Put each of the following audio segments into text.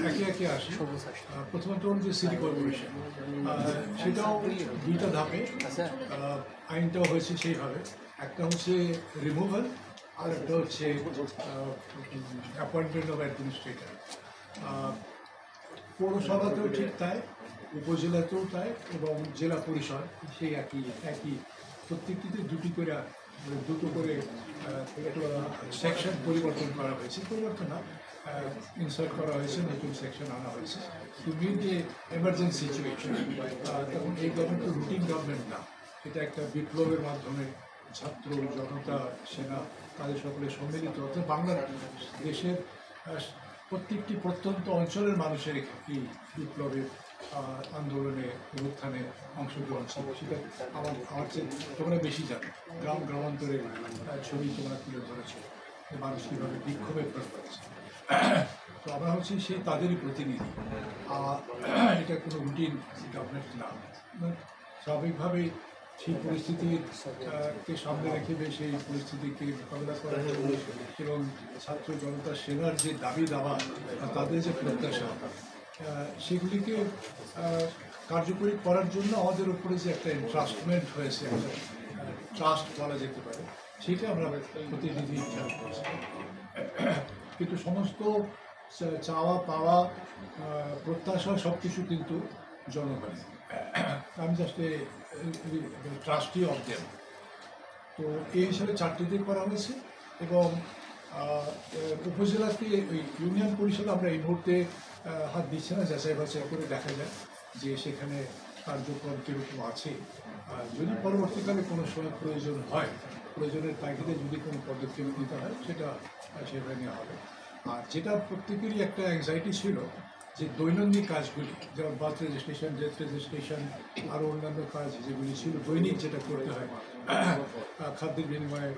একে একে আসি। প্রথমত যে সিটি কর্পোরেশন, সেটাও দুইটা ধাপে আইনটাও হয়েছে সেইভাবে। একটা হচ্ছে রিমুভাল, আর একটা হচ্ছে অ্যাপয়েন্টমেন্ট অফ অ্যাডমিনিস্ট্রেটর। পৌরসভাতেও ঠিক তাই, উপজেলাতেও তাই, এবং জেলা পরিষদ সেই একই প্রত্যেকটিতে দুটো করে সেকশন পরিবর্তন করা হয়েছে, পরিবর্তন না, ইনসার্ট করা হয়েছে, নতুন সেকশন আনা হয়েছে to meet the emergency situation. তখন এই গভর্নমেন্ট তো রুটিন গভর্নমেন্ট না, এটা একটা বিপ্লবের মাধ্যমে ছাত্র, জনতা, সেনা তাদের সকলে সম্মিলিত, অর্থাৎ বাংলাদেশের প্রত্যেকটি প্রত্যন্ত অঞ্চলের মানুষের এই বিপ্লবের আন্দোলনে, উত্থানে অংশগ্রহণ ছিল। সেটা আমার চেয়ে তোমরা বেশি জানো, গ্রামান্তরের ছবি তোমরা তুলে ধরেছো, মানুষ কীভাবে বিক্ষোভে প্রয়োগ করেছে। তো আমরা হচ্ছে সেই তাদেরই প্রতিনিধি। এটা কোনো রুটিন গভর্নমেন্ট না, স্বাভাবিকভাবেই সেই পরিস্থিতিকে সামনে রেখে সেই পরিস্থিতিকে মোকাবিলা করার জন্য এবং ছাত্র জনতা সেনার যে দাবি দাওয়া, তাদের যে প্রত্যাশা, সেগুলিকে কার্যকরী করার জন্য আমাদের উপরে যে একটা এনট্রাস্টমেন্ট হয়েছে, একটা ট্রাস্ট বলা যেতে পারে, সেটা আমরা প্রতিনিধি হিসাবে করছি। কিন্তু সমস্ত চাওয়া পাওয়া, প্রত্যাশা সব কিছু কিন্তু জনগণের। আমি জাস্ট ট্রাস্টি অফ দেম। তো এই হিসাবে 4টিতে করা হয়েছে। এবং উপজেলাতে ওই ইউনিয়ন পরিষদ আমরা এই মুহূর্তে হাত দিচ্ছি না, যাচাই বাছাই করে দেখা যায় যে সেখানে কার্যক্রম কীরকম আছে। যদি পরবর্তীকালে কোনো সময় প্রয়োজন হয়, প্রয়োজনের তাগিদে যদি কোনো পদক্ষেপ নিতে হয়, সেটা সেভাবে নেওয়া হবে। আর যেটা প্রত্যেকেরই একটা অ্যাংজাইটি ছিল, যে দৈনন্দিন কাজগুলি, যেমন বার্থ রেজিস্ট্রেশন, ডেথ রেজিস্ট্রেশন, আরও অন্যান্য কাজ যেগুলি ছিল দৈনিক, যেটা করতে হয়, খাদ্যের বিনিময়ে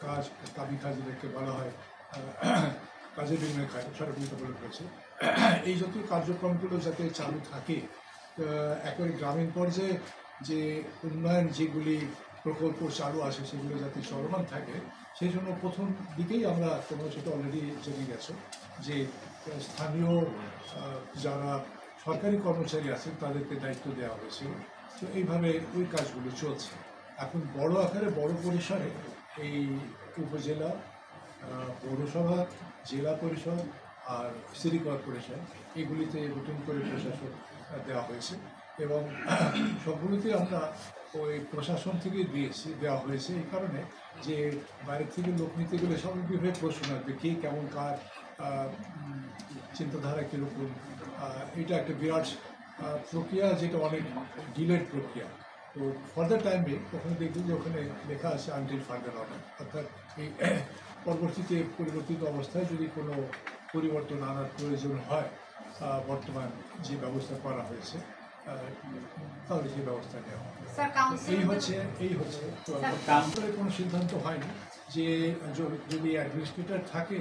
কাজ, কাবি কাজ যেটাকে বলা হয়, কাজের বিনিময়ে কাজ, সরকারিটা বলে রয়েছে, এই জাতীয় কার্যক্রমগুলো যাতে চালু থাকে। একেবারে গ্রামীণ পর্যায়ে যে উন্নয়ন যেগুলি প্রকল্প চালু আছে, সেগুলো যাতে চলমান থাকে, সেই জন্য প্রথম দিকেই আমরা, তোমরা সেটা অলরেডি জেনে গেছো, যে স্থানীয় যারা সরকারি কর্মচারী আছেন তাদেরকে দায়িত্ব দেওয়া হয়েছিল। তো এইভাবে ওই কাজগুলো চলছে। এখন বড় আকারে, বড় পরিসরে এই উপজেলা, পৌরসভা, জেলা পরিষদ আর সিটি কর্পোরেশন, এগুলিতে নতুন করে প্রশাসন দেওয়া হয়েছে। এবং সবগুলোতে আমরা ওই প্রশাসন থেকে দেওয়া হয়েছে এই কারণে যে বাইরের থেকে লোক নিতে গেলে স্বাভাবিকভাবে প্রশ্ন আসবে, কে কেমন, কার চিন্তাধারা কীরকম। এটা একটা বিরাট প্রক্রিয়া, যেটা অনেক ডিলেড প্রক্রিয়া। তো ফার্দার টাইমে ওখানে দেখবেন যে ওখানে লেখা আছে আনটিল ফার্দার অর্ডার, অর্থাৎ এই পরবর্তীতে পরিবর্তিত অবস্থায় যদি কোনো পরিবর্তন আনার প্রয়োজন হয়, বর্তমান যে ব্যবস্থা করা হয়েছে, তাহলে সেই ব্যবস্থা নেওয়া হবে। এই হচ্ছে কাউন্সিলের কোনো সিদ্ধান্ত হয়নি যে যদি অ্যাডমিনিস্ট্রেটর থাকে,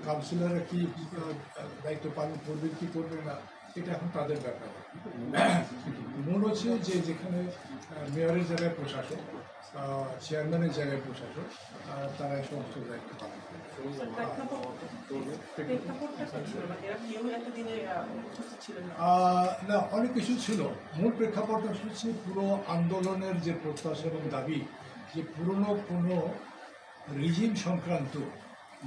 কাউন্সিলররা কি দায়িত্ব পালন করবে কি করবে না, এটা এখন তাদের ব্যাপার। মূল হচ্ছে যে যেখানে মেয়রের জায়গায় প্রশাসক, চেয়ারম্যানের জায়গায় প্রশাসক, তারা এই সমস্ত দায়িত্ব পালন করে। না, অনেক কিছু ছিল। মূল প্রেক্ষাপটটা হচ্ছে পুরো আন্দোলনের যে প্রত্যাশা এবং দাবি, যে পুরনো কোনো রিজিম সংক্রান্ত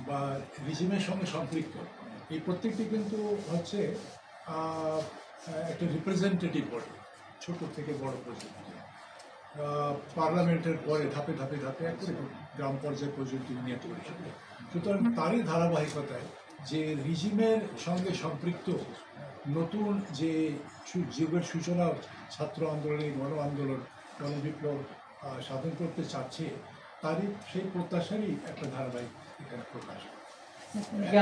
বা রিজিমের সঙ্গে সম্পৃক্ত এই প্রত্যেকটি কিন্তু হচ্ছে একটা রিপ্রেজেন্টেটিভ বডি, ছোট থেকে বড় পর্যন্ত, পার্লামেন্টের পরে ধাপে ধাপে ধাপে একবারে গ্রাম পর্যায় পর্যন্ত নিয়ে তৈরি। সুতরাং তারই ধারাবাহিকতায় যে রিজিমের সঙ্গে সম্পৃক্ত নতুন যে যুগের সূচনা, ছাত্র আন্দোলনে গণ আন্দোলন, গণবিপ্লব সাধন করতে চাচ্ছে, তারই সেই প্রত্যাশারই একটা ধারাবাহিক এখানে প্রকাশ।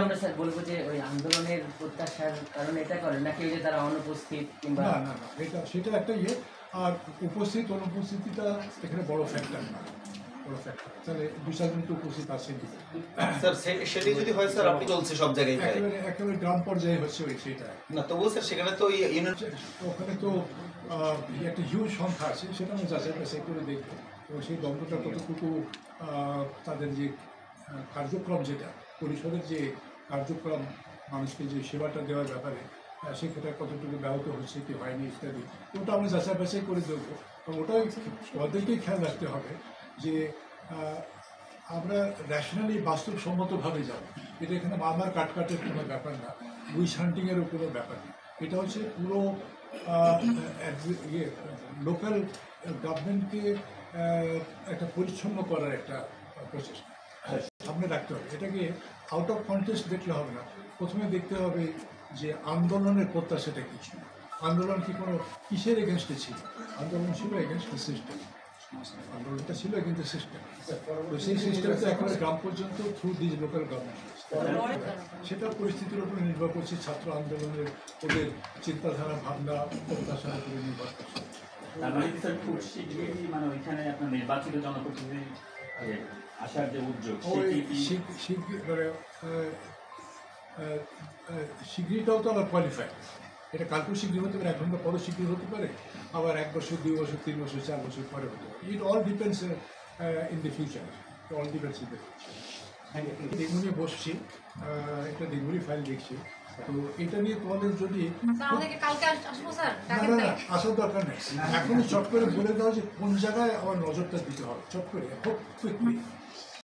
আমরা স্যার বলবো যে ওই আন্দোলনের প্রত্যাশার কারণে এটা করেন নাকি ওই যে তারা অনুপস্থিত, কিংবা না না না, সেটা একটা ইয়ে। আর উপস্থিত অনুপস্থিতিটা এখানে বড় ফ্যাক্টর না, বড় ফ্যাক্টর। তাহলে 2-4 জন তো উপস্থিত আছেন স্যার, সেটি যদি হয় স্যার, আপনি চলছে সব জায়গায় একেবারে গ্রাম পর্যায়ে হচ্ছে ওই সেটা না, তবুও স্যার সেখানে তো ওখানে তো একটা হিউজ সংখ্যা আছে, সেটা আমি যাচাই বাছাই করে দেখবো। এবং সেই দ্বন্দ্বটা কতটুকু তাদের যে কার্যক্রম, যেটা পরিষদের যে কার্যক্রম মানুষকে যে সেবাটা দেওয়ার ব্যাপারে সেক্ষেত্রে কতটুকু ব্যাহত হচ্ছে কি হয়নি ইত্যাদি ওটা আমরা যাচাই বাছাই করে দেবো এবং ওটাই ওদেরকেই খেয়াল রাখতে হবে যে আমরা র্যাশনালি বাস্তবসম্মতভাবে যাব। এটা এখানে মারমার কাটকাটের কোনো ব্যাপার না, উইশ হান্টিংয়েরও কোনো ব্যাপার না। এটা হচ্ছে পুরো লোকাল গভর্নমেন্টকে একটা পরিচ্ছন্ন করার একটা প্রচেষ্টা সামনে রাখতে হবে। এটাকে আউট অফ কন্টেক্সট দেখলে হবে না, প্রথমে দেখতে হবে যে আন্দোলনের প্রত্যাশাটা কী ছিল, আন্দোলন কি কোনো কিসের এগেনস্টে ছিল। আন্দোলন ছিল এগেনস্ট দ্য সিস্টেম, আন্দোলনটা ছিল কিন্তু সিস্টেম। তো সেই সিস্টেমটা একেবারে গ্রাম পর্যন্ত থ্রু দিস লোকাল গভর্নমেন্ট, সেটা পরিস্থিতির উপরে নির্ভর করছে, ছাত্র আন্দোলনের ওদের চিন্তাধারা ভাবনা প্রত্যাশার উপরে নির্ভর করছে। তার মানে কি স্যার খুব শীঘ্রই মানে ওইখানে আপনার নির্বাচিত জনপ্রতিনিধি আসার যে উদ্যোগ শীঘ্রটাও তো আবার কোয়ালিফাই, এটা কালকেও শীঘ্র হতে পারে, এখন তো পরও শীঘ্র হতে পারে, আবার 1 বছর 2 বছর 3 বছর 4 বছর পরে হতে পারে। It all depends in the future, all depends in the future. দেখুনি বসছি, একটা দেখুনি ফাইল দেখছি, তো এটা নিয়ে তোমাদের যদি না আসার দরকার নেই, এখনই চট করে বলে দাও যে কোন জায়গায় আমার নজরটা দিতে হবে, চট করে খুব কুইকলি